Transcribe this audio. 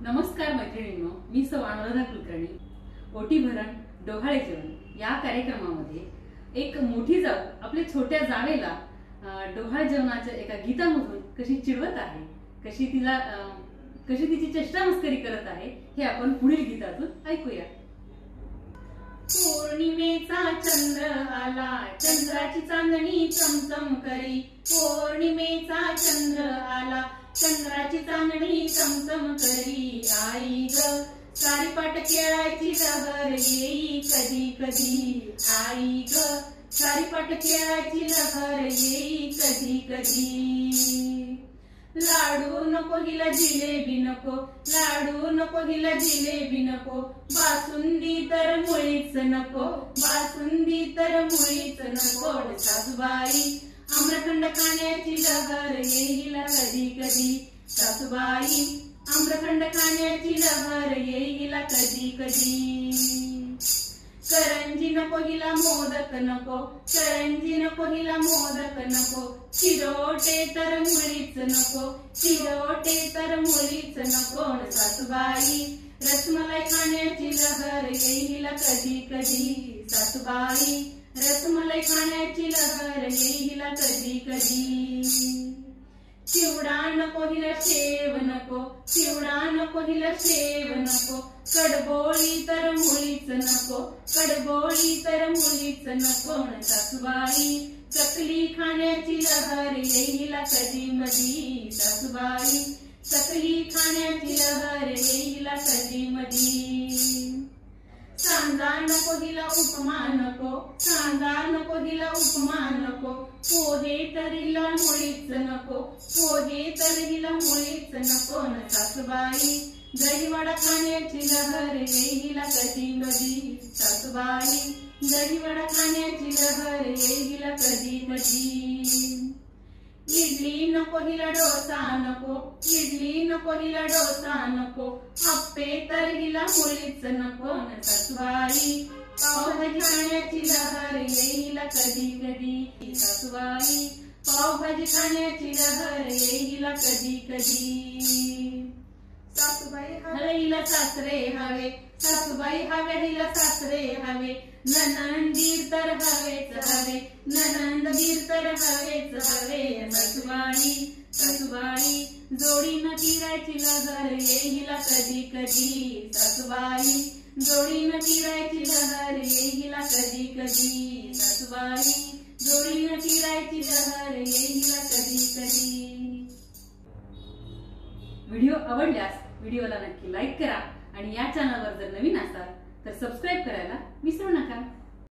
नमस्कार मैत्रिणींनो, मी सौ अनुराधा कुलकर्णी. ओटी भरण डोहाळे जेवण या कार्यक्रमामध्ये एक मोठी जाऊ आपल्या छोट्या जावेला डोहाळे जेवणाच्या एका गीतामधून कशी चिडवत आहे, कशी तिची चेष्टा मस्करी करत आहे हे आपण पुढील गीतातून ऐकूया. पौर्णिमेचा चंद्र आला, चंद्राची चांदणी चमचम करी. पौर्णिमेचा चंद्र आला, चंद्राची चांदणी चमचम करी. आई ग सारीपाट खेळायची लहर येई कधी कधी. आई ग सारीपाट खेळायची लहर येई कधी कधी. लाडू नको हिला जिलेबी नको, लाडू नको हिला जिलेबी नको. बासुंदी तर मुळीच नको, बासुंदी तर मुळीच नको. सासूबाई आम्रखंड खाण्याची लहर येईल कधी कधी. सासूबाई आम्रखंड खाण्याची लहर येईल कधी कधी. करंजी नको हिला मोदक नको, करंजी नको हिला मोदक नको. चिरोटे तर मुळीच नको, चिरोटे तर मुळीच नको. सासूबाई रसमलाई खाण्याची लहर येईल कधी कधी. सासूबाई रसमलाई खाण्याची लहर येईल कधी कधी. चिवडा नको हिला शेव नको, चिवडा नको हिला शेव नको. कडबोळी तर मुळीच नको, कडबोळी तर मुळीच नको. सासूबाई चकली खाण्याची लहर येईल कधी मधी. सासूबाई चकली खाण्याची लहर येईल कधी मधी. सांजा नको हिला उपमा नको, सांजा नको हिला उपमा नको. पोहे तर हिला मुळीच नको, पोहे तर हिला मुळीच नको. सासूबाई दहीवडा खाण्याची लहर येईल कधी कधी. सासूबाई दहीवडा खाण्याची लहर येईल कधी कधी. इडली नको हिला डोसा नको, इडली नको हिला डोसा नको. आप्पे तर हिला मुळीच नको. सासूबाई पावभाजी खाण्याची लहर येईल कधी कधी. सासूबाई पावभाजी खाण्याची लहर येईल कधी कधी. सासूबाई हवे हिला सासरे हवे, सासूबाई हवे हिला सासरे हवे. ननंदीर तर हवेच हवे, ननंदीर तर हवेच हवे. सासूबाई सासूबाई जोडीनं फिरायची लहर येईल कधी कधी. सासूबाई जोडीनं फिरायची लहर येईल कधी कधी. सासूबाई जोडीनं फिरायची लहर येईल कधी कधी. व्हिडिओ आवडल्यास व्हिडिओला नक्की लाईक करा आणि या चॅनलवर जर नवीन असाल तर सबस्क्राईब करायला विसरू नका.